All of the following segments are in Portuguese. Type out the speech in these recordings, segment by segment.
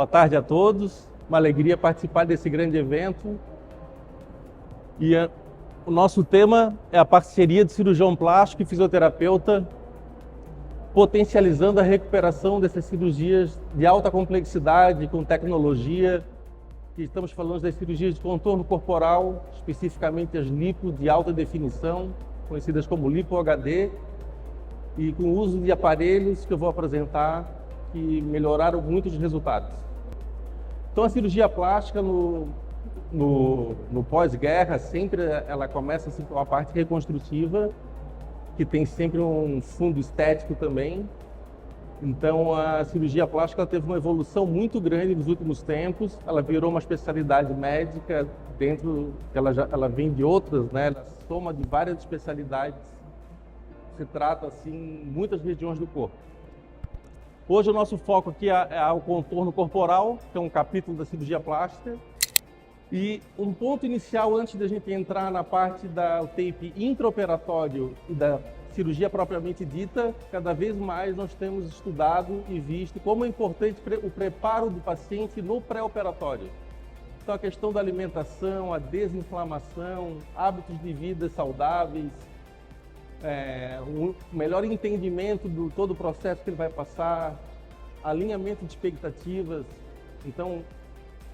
Boa tarde a todos, uma alegria participar desse grande evento. E o nosso tema é a parceria de cirurgião plástico e fisioterapeuta, potencializando a recuperação dessas cirurgias de alta complexidade com tecnologia. E estamos falando das cirurgias de contorno corporal, especificamente as lipo de alta definição, conhecidas como lipo HD, e com o uso de aparelhos que eu vou apresentar que melhoraram muito os resultados. Então a cirurgia plástica no pós-guerra sempre ela começa assim, com a parte reconstrutiva, que tem sempre um fundo estético também. Então a cirurgia plástica ela teve uma evolução muito grande nos últimos tempos. Ela virou uma especialidade médica dentro, ela vem de outras, né? Ela soma de várias especialidades. Se trata assim muitas regiões do corpo. Hoje o nosso foco aqui é o contorno corporal, que é um capítulo da cirurgia plástica. E um ponto inicial antes da gente entrar na parte do tape intraoperatório e da cirurgia propriamente dita, cada vez mais nós temos estudado e visto como é importante o preparo do paciente no pré-operatório. Então a questão da alimentação, a desinflamação, hábitos de vida saudáveis, um melhor entendimento de todo o processo que ele vai passar, alinhamento de expectativas. Então,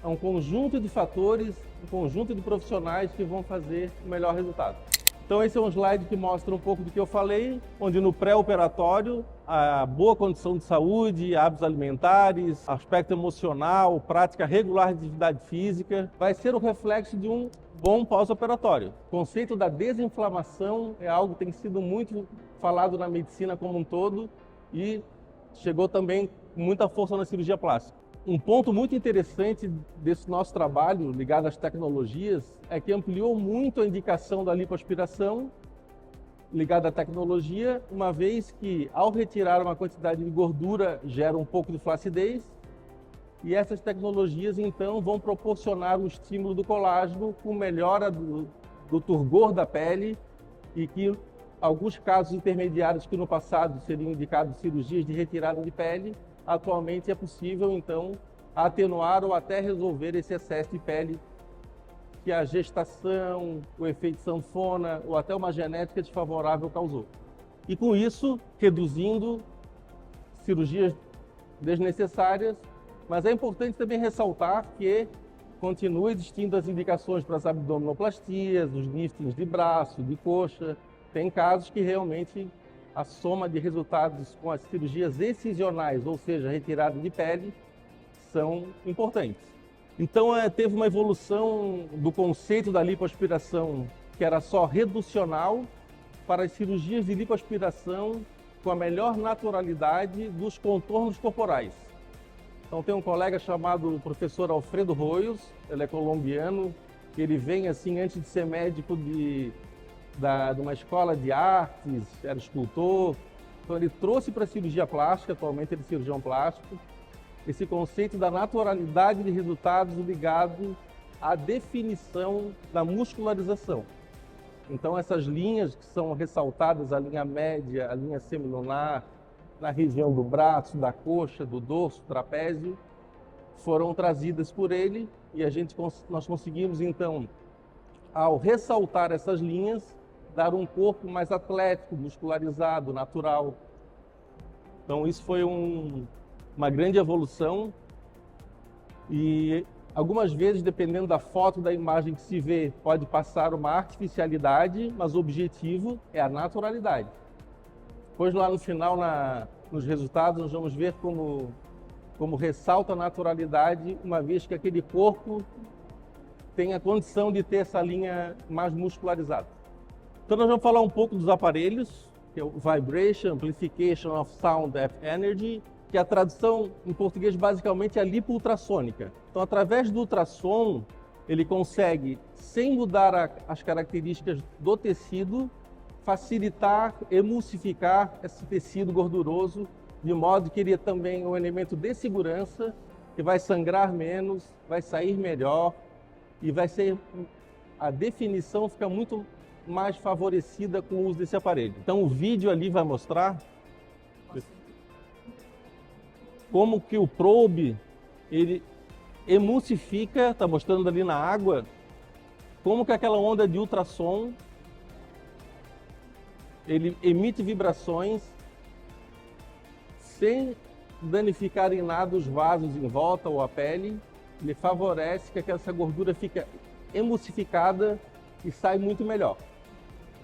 é um conjunto de fatores, um conjunto de profissionais que vão fazer o melhor resultado. Então, esse é um slide que mostra um pouco do que eu falei, onde no pré-operatório, a boa condição de saúde, hábitos alimentares, aspecto emocional, prática regular de atividade física, vai ser o reflexo de um bom pós-operatório. O conceito da desinflamação é algo que tem sido muito falado na medicina como um todo e chegou também com muita força na cirurgia plástica. Um ponto muito interessante desse nosso trabalho ligado às tecnologias é que ampliou muito a indicação da lipoaspiração ligada à tecnologia, uma vez que ao retirar uma quantidade de gordura gera um pouco de flacidez. E essas tecnologias, então, vão proporcionar o estímulo do colágeno com melhora do turgor da pele e que alguns casos intermediários que no passado seriam indicados cirurgias de retirada de pele, atualmente é possível, então, atenuar ou até resolver esse excesso de pele que a gestação, o efeito sanfona ou até uma genética desfavorável causou. E com isso, reduzindo cirurgias desnecessárias. Mas é importante também ressaltar que continua existindo as indicações para as abdominoplastias, os liftings de braço, de coxa. Tem casos que realmente a soma de resultados com as cirurgias excisionais, ou seja, retirada de pele, são importantes. Então teve uma evolução do conceito da lipoaspiração, que era só reducional, para as cirurgias de lipoaspiração com a melhor naturalidade dos contornos corporais. Então tem um colega chamado professor Alfredo Royos, ele é colombiano, ele vem assim antes de ser médico de uma escola de artes, era escultor, então ele trouxe para a cirurgia plástica, atualmente ele é cirurgião plástico, esse conceito da naturalidade de resultados ligado à definição da muscularização. Então essas linhas que são ressaltadas, a linha média, a linha semilunar, na região do braço, da coxa, do dorso, trapézio, foram trazidas por ele e nós conseguimos então, ao ressaltar essas linhas, dar um corpo mais atlético, muscularizado, natural. Então isso foi uma grande evolução e algumas vezes, dependendo da foto, da imagem que se vê, pode passar uma artificialidade, mas o objetivo é a naturalidade. Depois lá no final, nos resultados, nós vamos ver como ressalta a naturalidade, uma vez que aquele corpo tem a condição de ter essa linha mais muscularizada. Então nós vamos falar um pouco dos aparelhos, que é o Vibration Amplification of Sound Energy, que a tradução em português basicamente é a lipo ultrassônica. Então através do ultrassom, ele consegue, sem mudar as características do tecido, facilitar, emulsificar esse tecido gorduroso, de modo que ele é também um elemento de segurança, que vai sangrar menos, vai sair melhor e a definição fica muito mais favorecida com o uso desse aparelho. Então o vídeo ali vai mostrar como que o probe ele emulsifica, está mostrando ali na água, como que aquela onda de ultrassom, ele emite vibrações sem danificar em nada os vasos em volta ou a pele. Ele favorece que essa gordura fique emulsificada e sai muito melhor.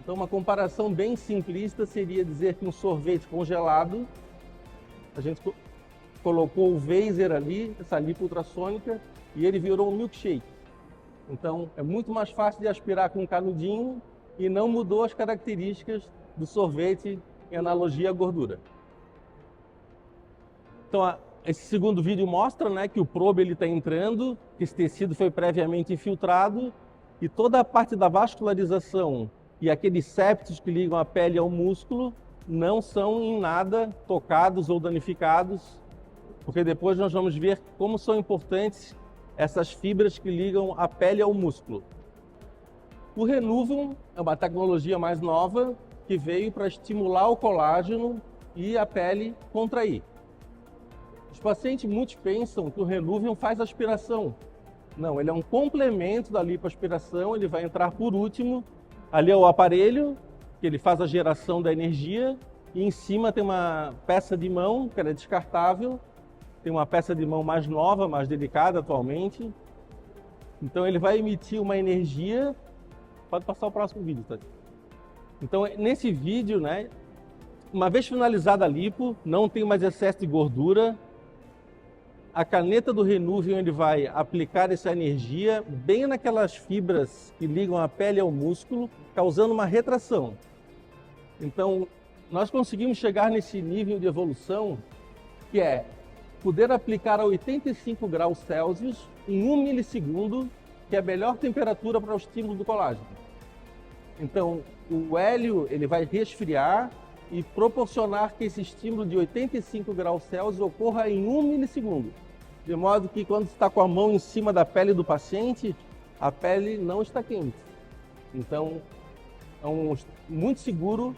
Então, uma comparação bem simplista seria dizer que um sorvete congelado, a gente colocou o Vaser ali, essa lipo ultrassônica, e ele virou um milkshake. Então, é muito mais fácil de aspirar com um canudinho e não mudou as características do sorvete em analogia à gordura. Então, esse segundo vídeo mostra, né, que o probe está entrando, que esse tecido foi previamente infiltrado e toda a parte da vascularização e aqueles septos que ligam a pele ao músculo não são em nada tocados ou danificados, porque depois nós vamos ver como são importantes essas fibras que ligam a pele ao músculo. O Renuvium é uma tecnologia mais nova que veio para estimular o colágeno e a pele contrair. Os pacientes muitos pensam que o Renuvium faz aspiração. Não, ele é um complemento da lipoaspiração, ele vai entrar por último. Ali é o aparelho, que ele faz a geração da energia, e em cima tem uma peça de mão, que ela é descartável, tem uma peça de mão mais nova, mais delicada atualmente. Então ele vai emitir uma energia. Pode passar o próximo vídeo, tá? Então nesse vídeo, né, uma vez finalizada a lipo, não tem mais excesso de gordura, a caneta do Renuvium ele vai aplicar essa energia bem naquelas fibras que ligam a pele ao músculo, causando uma retração. Então, nós conseguimos chegar nesse nível de evolução que é poder aplicar a 85 graus Celsius em 1 milissegundo, que é a melhor temperatura para o estímulo do colágeno. Então, o hélio ele vai resfriar e proporcionar que esse estímulo de 85 graus Celsius ocorra em 1 milissegundo. De modo que quando você está com a mão em cima da pele do paciente, a pele não está quente. Então, é muito seguro,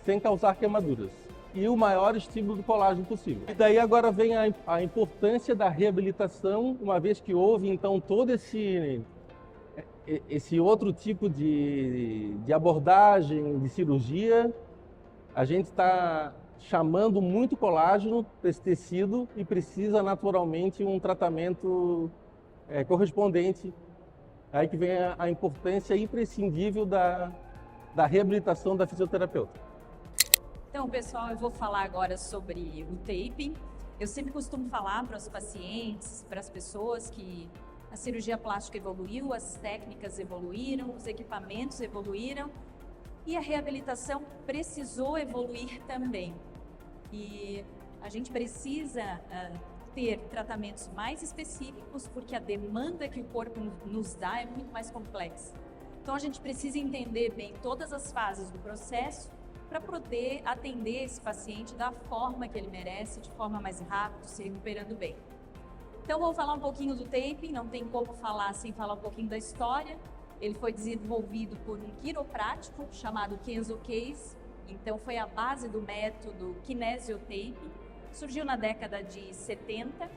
sem causar queimaduras. E o maior estímulo do colágeno possível. E daí agora vem a importância da reabilitação, uma vez que houve então todo esse outro tipo de abordagem, de cirurgia. A gente está chamando muito colágeno para esse tecido e precisa naturalmente um tratamento correspondente. Aí que vem a importância imprescindível da reabilitação da fisioterapeuta. Então, pessoal, eu vou falar agora sobre o taping. Eu sempre costumo falar para os pacientes, para as pessoas que a cirurgia plástica evoluiu, as técnicas evoluíram, os equipamentos evoluíram e a reabilitação precisou evoluir também. E a gente precisa ter tratamentos mais específicos porque a demanda que o corpo nos dá é muito mais complexa. Então a gente precisa entender bem todas as fases do processo para poder atender esse paciente da forma que ele merece, de forma mais rápida, se recuperando bem. Então vou falar um pouquinho do taping, não tem como falar sem falar um pouquinho da história. Ele foi desenvolvido por um quiroprático chamado Kenzo Case, então foi a base do método Kinesiotape. Surgiu na década de 70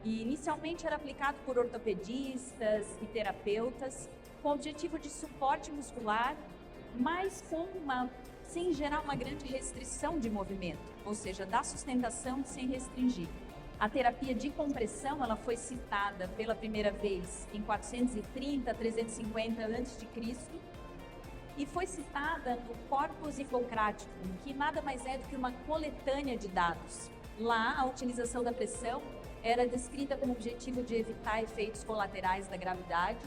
e inicialmente era aplicado por ortopedistas e terapeutas com o objetivo de suporte muscular, mas sem gerar uma grande restrição de movimento, ou seja, dar sustentação sem restringir. A terapia de compressão ela foi citada pela primeira vez em 430 a 350 a.C. e foi citada no Corpus Hippocraticum, que nada mais é do que uma coletânea de dados. Lá, a utilização da pressão era descrita com o objetivo de evitar efeitos colaterais da gravidade,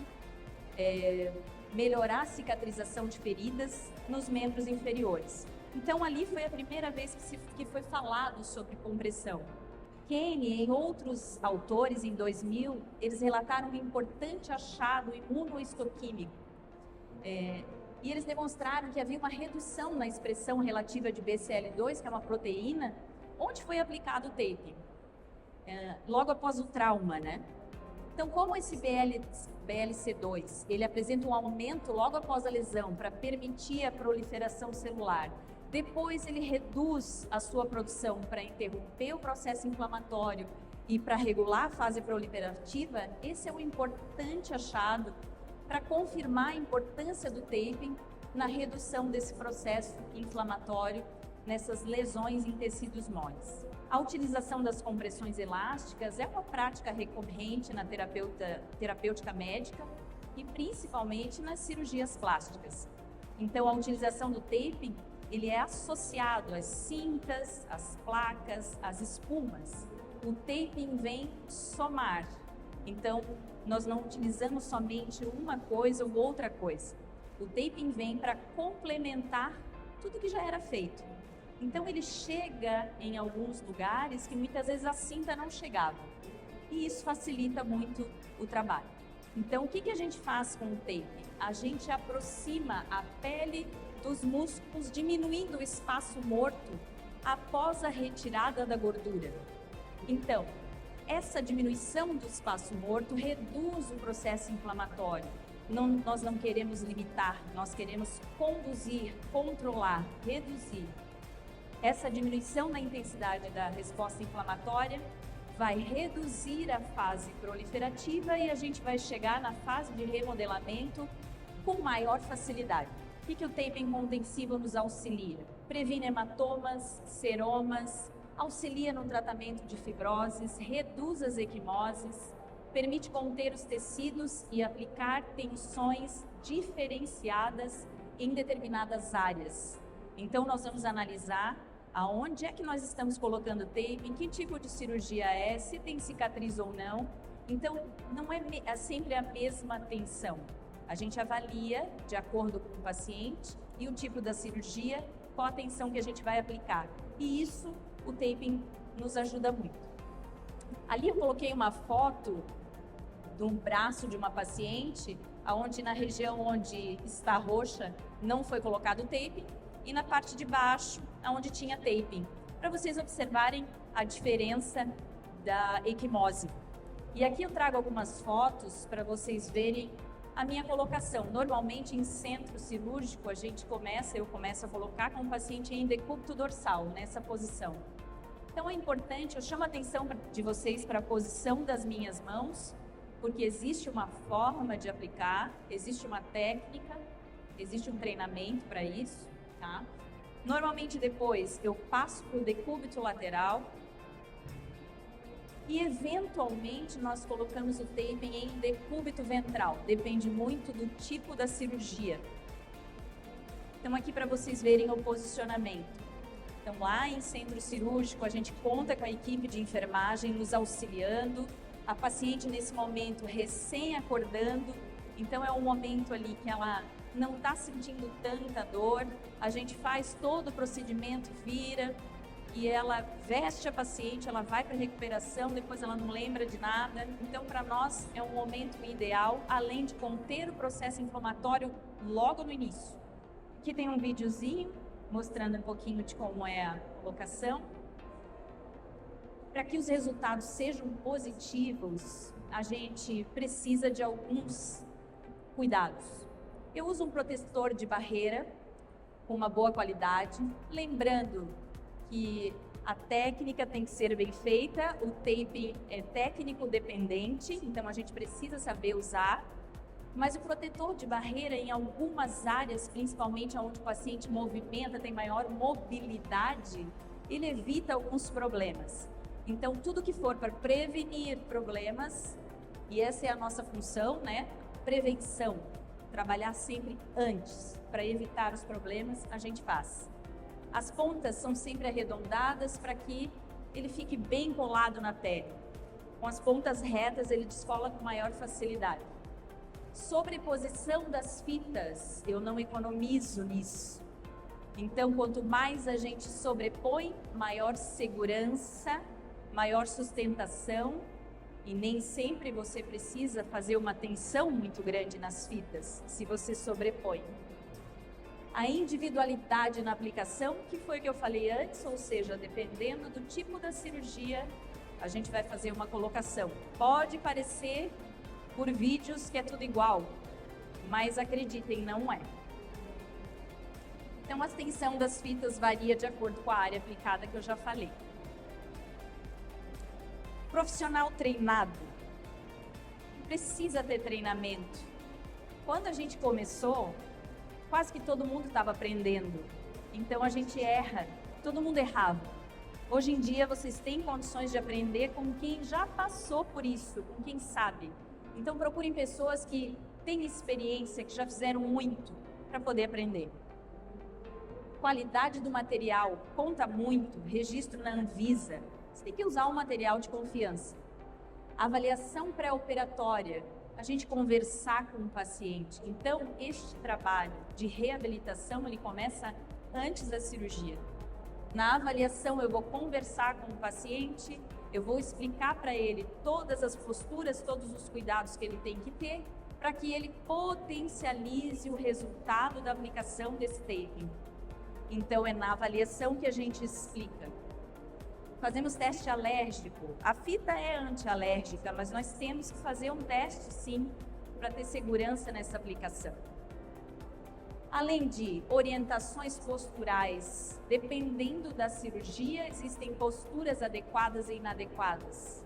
melhorar a cicatrização de feridas nos membros inferiores. Então, ali foi a primeira vez que foi falado sobre compressão. Kane e outros autores, em 2000, eles relataram um importante achado imunohistoquímico. E eles demonstraram que havia uma redução na expressão relativa de BCL2, que é uma proteína, onde foi aplicado o tape, logo após o trauma, né? Então, como esse BLC2, ele apresenta um aumento logo após a lesão para permitir a proliferação celular, depois ele reduz a sua produção para interromper o processo inflamatório e para regular a fase proliferativa, esse é um importante achado para confirmar a importância do taping na redução desse processo inflamatório nessas lesões em tecidos moles. A utilização das compressões elásticas é uma prática recorrente na terapêutica médica e principalmente nas cirurgias plásticas. Então, a utilização do taping, ele é associado às cintas, às placas, às espumas. O taping vem somar. Então, nós não utilizamos somente uma coisa ou outra coisa. O taping vem para complementar tudo que já era feito. Então, ele chega em alguns lugares que muitas vezes a cinta não chegava. E isso facilita muito o trabalho. Então, o que a gente faz com o taping? A gente aproxima a pele dos músculos, diminuindo o espaço morto após a retirada da gordura. Então, essa diminuição do espaço morto reduz o processo inflamatório. Nós não queremos limitar, nós queremos conduzir, controlar, reduzir. Essa diminuição na intensidade da resposta inflamatória vai reduzir a fase proliferativa e a gente vai chegar na fase de remodelamento com maior facilidade. O que o taping contensivo nos auxilia? Previne hematomas, seromas, auxilia no tratamento de fibroses, reduz as equimoses, permite conter os tecidos e aplicar tensões diferenciadas em determinadas áreas. Então, nós vamos analisar aonde é que nós estamos colocando taping, que tipo de cirurgia é, se tem cicatriz ou não. Então, não é sempre a mesma tensão. A gente avalia de acordo com o paciente e o tipo da cirurgia, qual a tensão que a gente vai aplicar. E isso, o taping nos ajuda muito. Ali eu coloquei uma foto de um braço de uma paciente, onde na região onde está roxa não foi colocado o taping, e na parte de baixo, onde tinha taping, para vocês observarem a diferença da equimose. E aqui eu trago algumas fotos para vocês verem a minha colocação. Normalmente em centro cirúrgico eu começo a colocar com o paciente em decúbito dorsal, nessa posição. Então é importante, eu chamo a atenção de vocês para a posição das minhas mãos, porque existe uma forma de aplicar, existe uma técnica, existe um treinamento para isso, tá? Normalmente depois eu passo para o decúbito lateral e eventualmente nós colocamos o taping em decúbito ventral, depende muito do tipo da cirurgia. Então aqui para vocês verem o posicionamento. Então lá em centro cirúrgico a gente conta com a equipe de enfermagem nos auxiliando, a paciente nesse momento recém acordando, então é um momento ali que ela não está sentindo tanta dor, a gente faz todo o procedimento, vira, e ela veste a paciente, ela vai para a recuperação, depois ela não lembra de nada. Então, para nós, é um momento ideal, além de conter o processo inflamatório logo no início. Aqui tem um videozinho mostrando um pouquinho de como é a colocação. Para que os resultados sejam positivos, a gente precisa de alguns cuidados. Eu uso um protetor de barreira com uma boa qualidade, lembrando que a técnica tem que ser bem feita, o taping é técnico dependente, então a gente precisa saber usar, mas o protetor de barreira em algumas áreas, principalmente onde o paciente movimenta, tem maior mobilidade, ele evita alguns problemas. Então tudo que for para prevenir problemas, e essa é a nossa função, né? Prevenção, trabalhar sempre antes, para evitar os problemas, a gente faz. As pontas são sempre arredondadas para que ele fique bem colado na pele. Com as pontas retas, ele descola com maior facilidade. Sobreposição das fitas, eu não economizo nisso. Então, quanto mais a gente sobrepõe, maior segurança, maior sustentação, e nem sempre você precisa fazer uma tensão muito grande nas fitas, se você sobrepõe. A individualidade na aplicação, que foi o que eu falei antes, ou seja, dependendo do tipo da cirurgia, a gente vai fazer uma colocação. Pode parecer por vídeos que é tudo igual, mas acreditem, não é. Então a tensão das fitas varia de acordo com a área aplicada que eu já falei. Profissional treinado. Precisa ter treinamento. Quando a gente começou, quase que todo mundo estava aprendendo. Então a gente erra, todo mundo errava. Hoje em dia vocês têm condições de aprender com quem já passou por isso, com quem sabe. Então procurem pessoas que têm experiência, que já fizeram muito para poder aprender. Qualidade do material conta muito, registro na Anvisa. Você tem que usar um material de confiança. Avaliação pré-operatória, a gente conversar com o paciente. Então, este trabalho de reabilitação, ele começa antes da cirurgia. Na avaliação, eu vou conversar com o paciente, eu vou explicar para ele todas as posturas, todos os cuidados que ele tem que ter, para que ele potencialize o resultado da aplicação desse taping. Então, é na avaliação que a gente explica. Fazemos teste alérgico. A fita é antialérgica, mas nós temos que fazer um teste, sim, para ter segurança nessa aplicação. Além de orientações posturais, dependendo da cirurgia, existem posturas adequadas e inadequadas.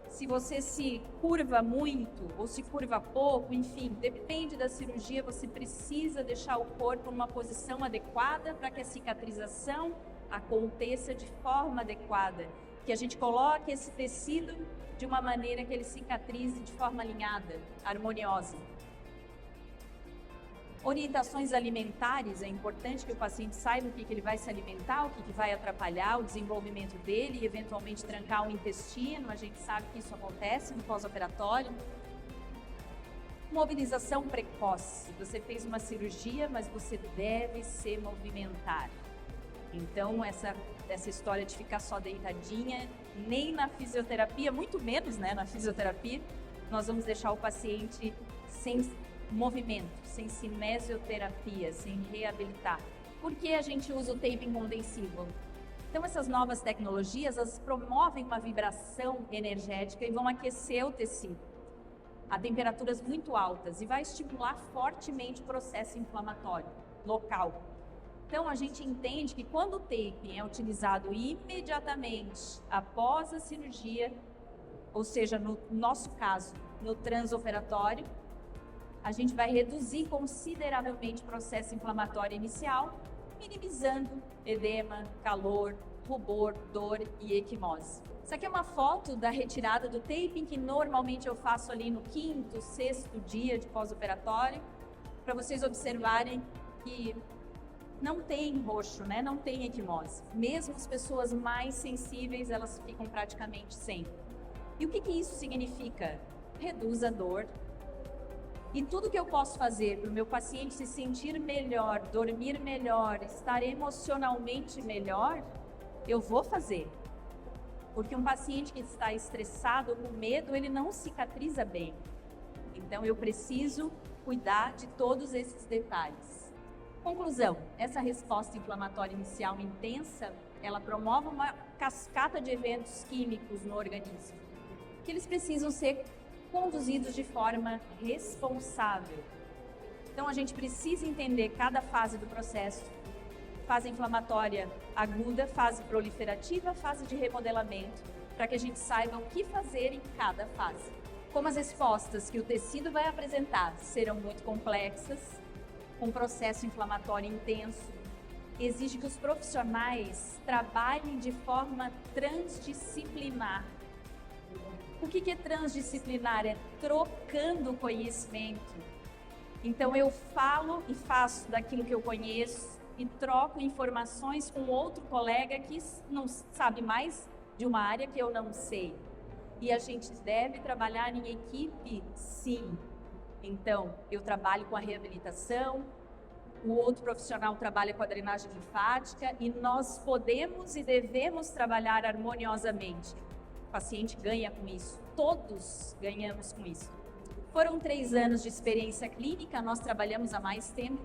Se você se curva muito ou se curva pouco, enfim, depende da cirurgia, você precisa deixar o corpo numa posição adequada para que a cicatrização aconteça de forma adequada, que a gente coloque esse tecido de uma maneira que ele cicatrize de forma alinhada, harmoniosa. Orientações alimentares, é importante que o paciente saiba o que ele vai se alimentar, o que vai atrapalhar o desenvolvimento dele e eventualmente trancar o intestino, a gente sabe que isso acontece no pós-operatório. Mobilização precoce, você fez uma cirurgia, mas você deve se movimentar. Então, essa história de ficar só deitadinha, nem na fisioterapia, muito menos, né, na fisioterapia, nós vamos deixar o paciente sem movimento, sem cinesioterapia, sem reabilitar. Por que a gente usa o taping condensivo? Então, essas novas tecnologias, elas promovem uma vibração energética e vão aquecer o tecido a temperaturas muito altas e vai estimular fortemente o processo inflamatório local. Então, a gente entende que quando o taping é utilizado imediatamente após a cirurgia, ou seja, no nosso caso, no transoperatório, a gente vai reduzir consideravelmente o processo inflamatório inicial, minimizando edema, calor, rubor, dor e equimose. Isso aqui é uma foto da retirada do taping, que normalmente eu faço ali no 5º, 6º dia de pós-operatório, para vocês observarem que não tem roxo, né? Não tem equimose. Mesmo as pessoas mais sensíveis, elas ficam praticamente sem. E o que isso significa? Reduz a dor. E tudo que eu posso fazer para o meu paciente se sentir melhor, dormir melhor, estar emocionalmente melhor, eu vou fazer. Porque um paciente que está estressado ou com medo, ele não cicatriza bem. Então eu preciso cuidar de todos esses detalhes. Conclusão, essa resposta inflamatória inicial intensa, ela promove uma cascata de eventos químicos no organismo, que eles precisam ser conduzidos de forma responsável. Então a gente precisa entender cada fase do processo: fase inflamatória aguda, fase proliferativa, fase de remodelamento, para que a gente saiba o que fazer em cada fase. Como as respostas que o tecido vai apresentar serão muito complexas, com processo inflamatório intenso, exige que os profissionais trabalhem de forma transdisciplinar. O que é transdisciplinar? É trocando conhecimento. Então eu falo e faço daquilo que eu conheço e troco informações com outro colega que não sabe mais de uma área que eu não sei. E a gente deve trabalhar em equipe, sim. Então, eu trabalho com a reabilitação, o outro profissional trabalha com a drenagem linfática e nós podemos e devemos trabalhar harmoniosamente. O paciente ganha com isso, todos ganhamos com isso. Foram 3 anos de experiência clínica, nós trabalhamos há mais tempo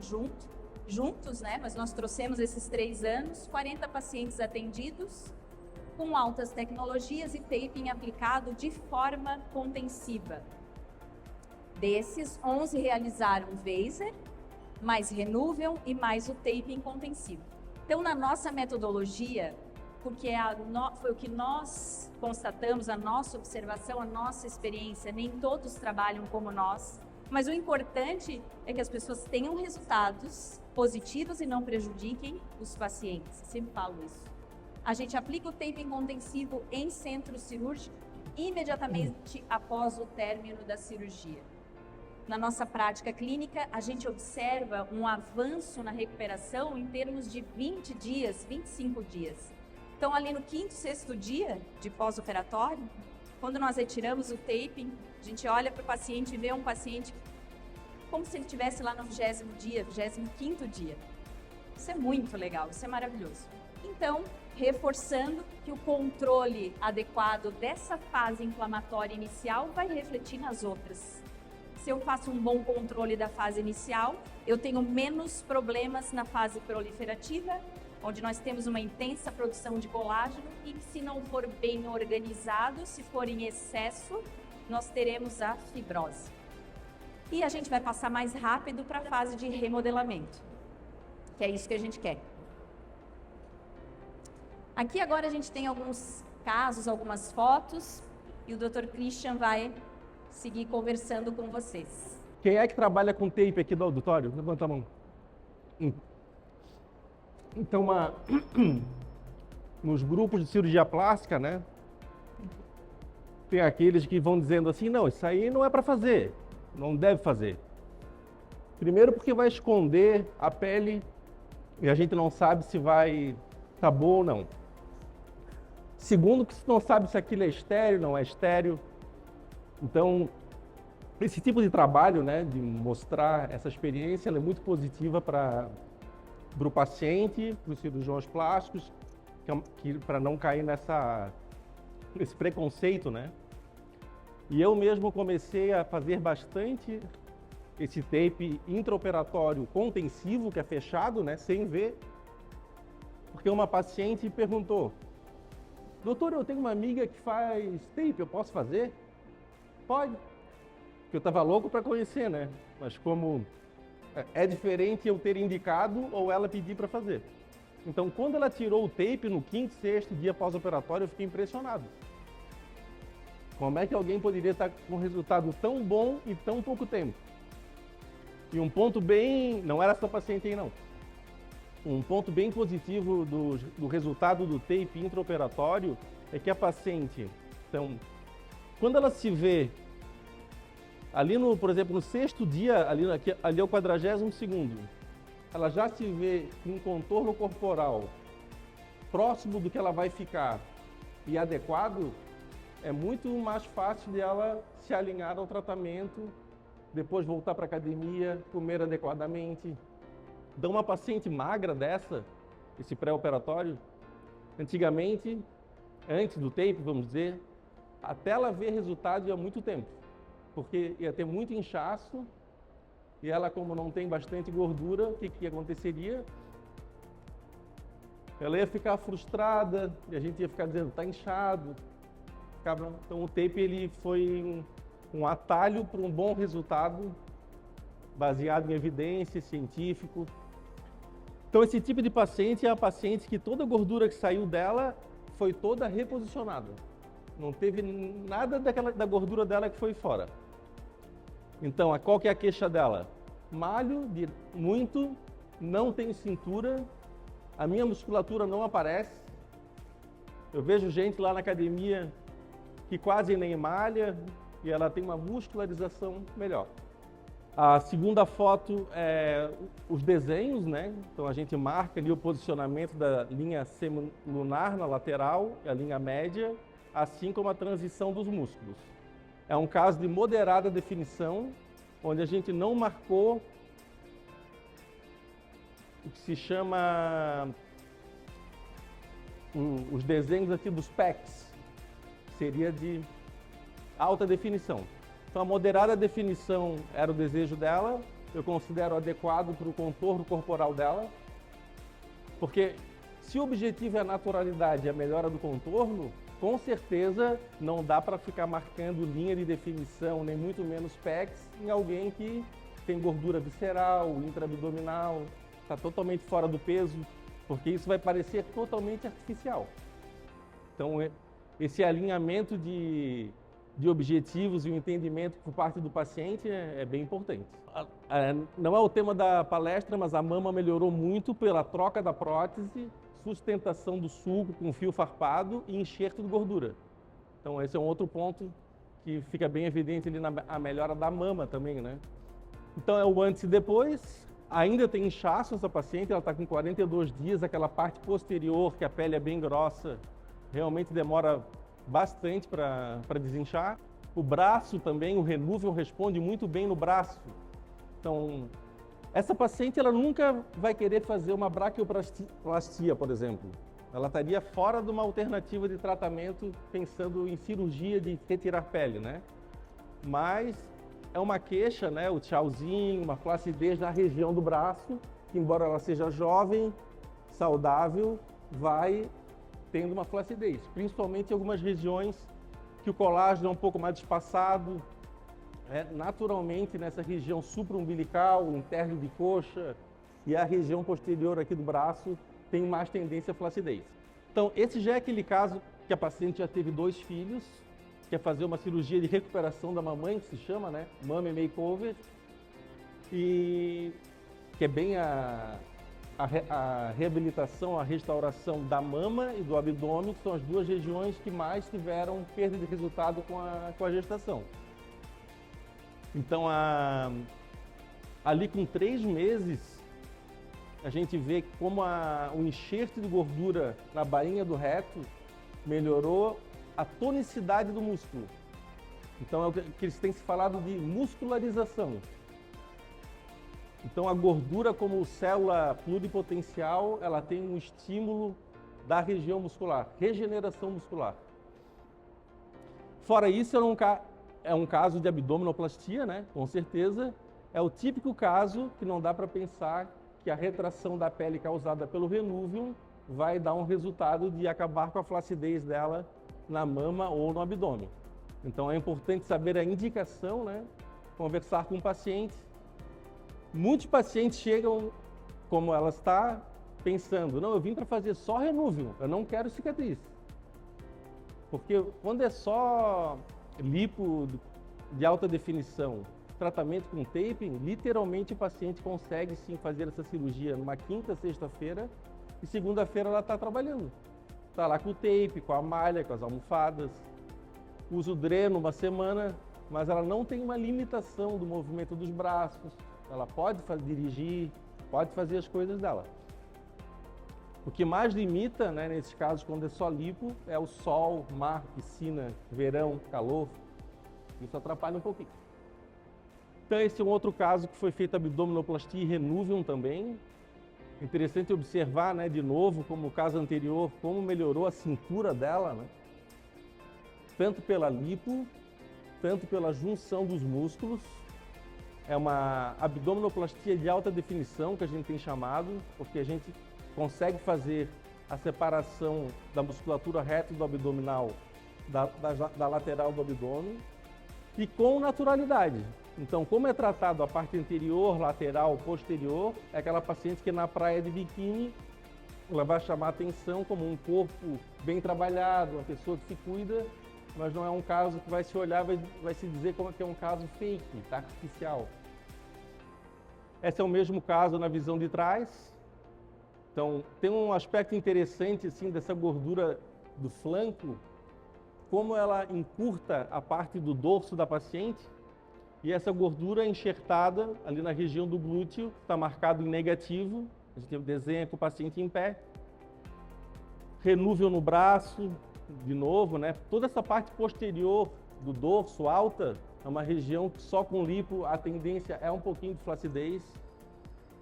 juntos, né? Mas nós trouxemos esses 3 anos, 40 pacientes atendidos, com altas tecnologias e taping aplicado de forma contensiva. Desses, 11 realizaram Vaser, mais Renuvium e mais o taping contensivo. Então, na nossa metodologia, porque foi o que nós constatamos, a nossa observação, a nossa experiência. Nem todos trabalham como nós, mas o importante é que as pessoas tenham resultados positivos e não prejudiquem os pacientes. Eu sempre falo isso. A gente aplica o taping contensivo em centro cirúrgico imediatamente após o término da cirurgia. Na nossa prática clínica, a gente observa um avanço na recuperação em termos de 20 dias, 25 dias. Então, ali no 5º, 6º dia de pós-operatório, quando nós retiramos o taping, a gente olha para o paciente e vê um paciente como se ele estivesse lá no 20º dia, 25º dia. Isso é muito legal, isso é maravilhoso. Então, reforçando que o controle adequado dessa fase inflamatória inicial vai refletir nas outras. Se eu faço um bom controle da fase inicial, eu tenho menos problemas na fase proliferativa, onde nós temos uma intensa produção de colágeno e se não for bem organizado, se for em excesso, nós teremos a fibrose. E a gente vai passar mais rápido para a fase de remodelamento, que é isso que a gente quer. Aqui agora a gente tem alguns casos, algumas fotos, e o Dr. Christian vai seguir conversando com vocês. Quem é que trabalha com tape aqui do auditório? Levanta a mão. Então, nos grupos de cirurgia plástica, né? Tem aqueles que vão dizendo assim, não, isso aí não é para fazer, não deve fazer. Primeiro porque vai esconder a pele e a gente não sabe se vai estar boa ou não. Segundo, que você não sabe se aquilo é estéril, não é estéril. Então, esse tipo de trabalho, né, de mostrar essa experiência, ela é muito positiva para o paciente, para os cirurgiões plásticos, para não cair nesse preconceito, né? E eu mesmo comecei a fazer bastante esse tape intraoperatório contensivo, que é fechado, né, sem ver, porque uma paciente perguntou, doutor, eu tenho uma amiga que faz tape, eu posso fazer? Pode, porque eu estava louco para conhecer, né? Mas como é diferente eu ter indicado ou ela pedir para fazer. Então, quando ela tirou o tape no 5º, 6º dia pós-operatório, eu fiquei impressionado. Como é que alguém poderia estar com um resultado tão bom em tão pouco tempo? E um ponto bem... não era essa paciente aí, não. Um ponto bem positivo do resultado do tape intraoperatório é que a paciente, então, quando ela se vê ali, por exemplo, no 6º dia, ali é o 42º, ela já se vê com um contorno corporal próximo do que ela vai ficar e adequado, é muito mais fácil de ela se alinhar ao tratamento, depois voltar para a academia, comer adequadamente. Então, uma paciente magra dessa, esse pré-operatório, antigamente, antes do tape, vamos dizer, até ela ver resultado ia muito tempo, porque ia ter muito inchaço e ela, como não tem bastante gordura, o que aconteceria? Ela ia ficar frustrada e a gente ia ficar dizendo, está inchado. Então o tape ele foi um atalho para um bom resultado, baseado em evidência, científico. Então esse tipo de paciente é a paciente que toda a gordura que saiu dela foi toda reposicionada. Não teve nada da gordura dela que foi fora. Então, qual que é a queixa dela? Malho muito, não tenho cintura, a minha musculatura não aparece. Eu vejo gente lá na academia que quase nem malha e ela tem uma muscularização melhor. A segunda foto é os desenhos, né? Então a gente marca ali o posicionamento da linha semilunar na lateral e a linha média, assim como a transição dos músculos. É um caso de moderada definição, onde a gente não marcou o que se chama os desenhos aqui dos pecs, que seria de alta definição. Então a moderada definição era o desejo dela, eu considero adequado para o contorno corporal dela, porque se o objetivo é a naturalidade e a melhora do contorno, com certeza não dá para ficar marcando linha de definição, nem muito menos pecs, em alguém que tem gordura visceral, intraabdominal, está totalmente fora do peso, porque isso vai parecer totalmente artificial. Então, esse alinhamento de objetivos e o entendimento por parte do paciente é bem importante. Não é o tema da palestra, mas a mama melhorou muito pela troca da prótese, sustentação do sulco com fio farpado e enxerto de gordura. Então, esse é um outro ponto que fica bem evidente ali a melhora da mama também, né? Então, é o antes e depois. Ainda tem inchaço essa paciente, ela está com 42 dias, aquela parte posterior, que a pele é bem grossa, realmente demora bastante para desinchar. O braço também, o Renuvium responde muito bem no braço. Então, essa paciente ela nunca vai querer fazer uma braquioplastia, por exemplo. Ela estaria fora de uma alternativa de tratamento pensando em cirurgia de retirar pele, né? Mas é uma queixa, né? O tchauzinho, uma flacidez na região do braço, que embora ela seja jovem, saudável, vai tendo uma flacidez, principalmente em algumas regiões que o colágeno é um pouco mais espaçado, naturalmente nessa região supraumbilical, interno de coxa e a região posterior aqui do braço tem mais tendência à flacidez. Então, esse já é aquele caso que a paciente já teve 2 filhos, quer fazer uma cirurgia de recuperação da mamãe, que se chama, né, Mommy Makeover, e que é bem a reabilitação, a restauração da mama e do abdômen, que são as 2 regiões que mais tiveram perda de resultado com a gestação. Então, ali com 3 meses, a gente vê como o enxerto de gordura na bainha do reto melhorou a tonicidade do músculo. Então, é o que eles têm se falado de muscularização. Então, a gordura como célula pluripotencial, ela tem um estímulo da região muscular, regeneração muscular. Fora isso, é um caso de abdominoplastia, né? Com certeza. É o típico caso que não dá para pensar que a retração da pele causada pelo Renuvium vai dar um resultado de acabar com a flacidez dela na mama ou no abdômen. Então, é importante saber a indicação, né? Conversar com o paciente. Muitos pacientes chegam, como ela está, pensando, não, eu vim para fazer só Renuvium, eu não quero cicatriz. Porque quando é só lipo de alta definição, tratamento com taping, literalmente o paciente consegue sim fazer essa cirurgia numa quinta, sexta-feira e segunda-feira ela está trabalhando. Está lá com o tape, com a malha, com as almofadas, usa o dreno uma semana, mas ela não tem uma limitação do movimento dos braços, ela pode dirigir, pode fazer as coisas dela. O que mais limita, né, nesses casos, quando é só lipo, é o sol, mar, piscina, verão, calor. Isso atrapalha um pouquinho. Então, esse é um outro caso que foi feito abdominoplastia e Renuvium também. Interessante observar, né, de novo, como o caso anterior, como melhorou a cintura dela, né? Tanto pela lipo, tanto pela junção dos músculos. É uma abdominoplastia de alta definição, que a gente tem chamado, porque a gente consegue fazer a separação da musculatura reta do abdominal da lateral do abdômen e com naturalidade. Então, como é tratado a parte anterior, lateral, posterior, é aquela paciente que na praia de biquíni ela vai chamar a atenção como um corpo bem trabalhado, uma pessoa que se cuida, mas não é um caso que vai se olhar, vai se dizer como que é um caso fake, tá? Artificial. Esse é o mesmo caso na visão de trás. Então, tem um aspecto interessante assim, dessa gordura do flanco, como ela encurta a parte do dorso da paciente, e essa gordura é enxertada ali na região do glúteo, está marcado em negativo, a gente desenha com o paciente em pé. Renuvium no braço, de novo, né? Toda essa parte posterior do dorso, alta, é uma região que só com lipo a tendência é um pouquinho de flacidez.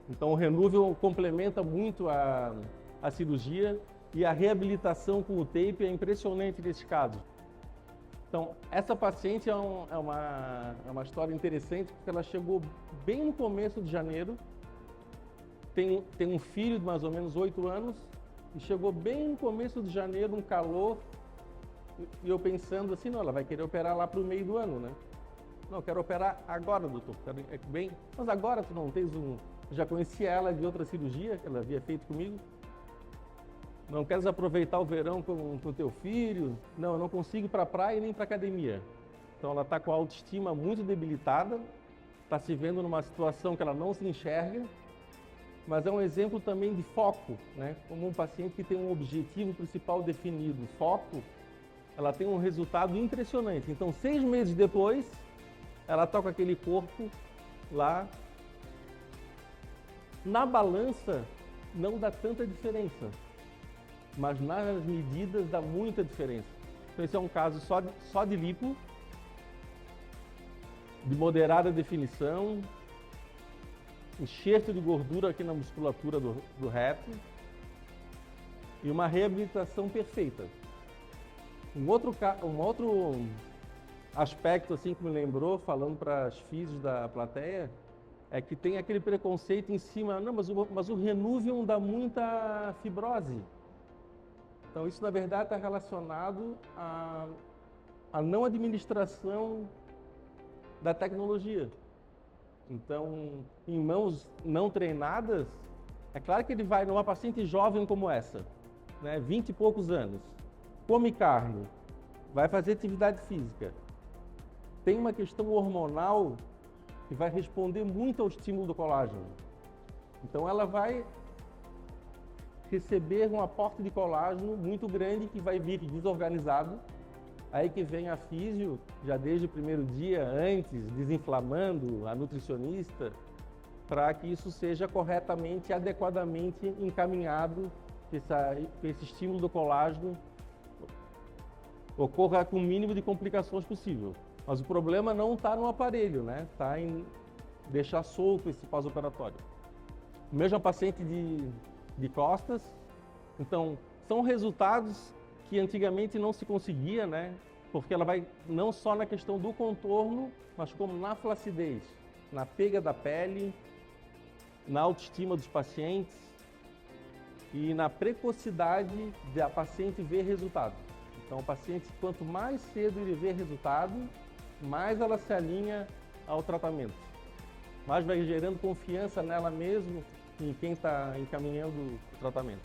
Então o Renuvium complementa muito a cirurgia e a reabilitação com o tape é impressionante nesse caso. Então essa paciente é uma história interessante porque ela chegou bem no começo de janeiro, tem um filho de mais ou menos 8 anos e chegou bem no começo de janeiro, um calor, e eu pensando assim, não, ela vai querer operar lá para o meio do ano, né? Não, eu quero operar agora, doutor. Bem, mas agora tu não tens um... Eu já conhecia ela de outra cirurgia que ela havia feito comigo. Não queres aproveitar o verão com o teu filho? Não, eu não consigo ir para a praia nem para a academia. Então ela está com a autoestima muito debilitada, está se vendo numa situação que ela não se enxerga, mas é um exemplo também de foco, né? Como um paciente que tem um objetivo principal definido, foco, ela tem um resultado impressionante. Então 6 meses depois, ela está com aquele corpo lá. Na balança não dá tanta diferença, mas nas medidas dá muita diferença. Então esse é um caso só de lipo, de moderada definição, enxerto de gordura aqui na musculatura do reto e uma reabilitação perfeita. Um outro aspecto assim que me lembrou, falando para as físios da plateia, é que tem aquele preconceito em cima, não, mas o Renuvium dá muita fibrose. Então isso na verdade está relacionado à não administração da tecnologia. Então, em mãos não treinadas, é claro que ele vai numa paciente jovem como essa, né, 20 e poucos anos, come carne, vai fazer atividade física, tem uma questão hormonal que vai responder muito ao estímulo do colágeno. Então ela vai receber um aporte de colágeno muito grande que vai vir desorganizado. Aí que vem a físio, já desde o primeiro dia, antes, desinflamando, a nutricionista, para que isso seja corretamente, adequadamente encaminhado, que esse estímulo do colágeno ocorra com o mínimo de complicações possível. Mas o problema não está no aparelho, né? Está em deixar solto esse pós-operatório. Mesmo a paciente de costas, então, são resultados que antigamente não se conseguia, né? Porque ela vai não só na questão do contorno, mas como na flacidez, na pega da pele, na autoestima dos pacientes e na precocidade da paciente ver resultado. Então, o paciente, quanto mais cedo ele vê resultado, mais ela se alinha ao tratamento. Mais vai gerando confiança nela mesmo e em quem está encaminhando o tratamento.